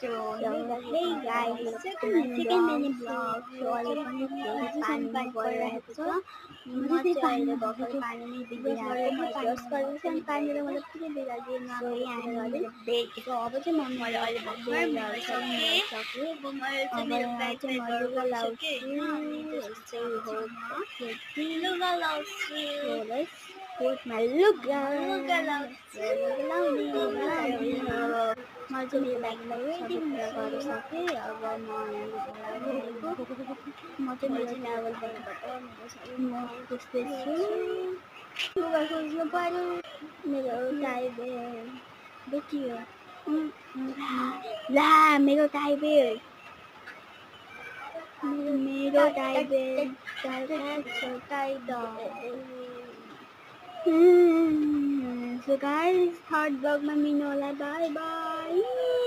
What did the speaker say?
Hey guys, second mini vlog. So अहिले पनि पानी परिरहेको छ। म चाहिँ अहिले भर्खर पानी नै दिइरहेको म ब्रस गरेको छु अनि पानीले मलाई पुरै बिगारिदियो न। सो यहाँ बेचेको अब चाहिँ मैले अहिले भर्खर सक्यो। अब यहाँ चाहिँ म लुगा लाउँछु। यस्तै हो लुगा लाउँछु। कोटमा लुगा लाउँछु। मैले चाहिँ मेरो ब्यागमा सबै कुरा गरिसकेँ। अब म चाहिँ मेरो ट्राभलबाट म खोज्दैछु। लुगा खोज्नु पर्यो। मेरो टाइबेर देखियो ला मेरो टाइबेर So guys, third vlog में मिल्नु होला. Bye bye.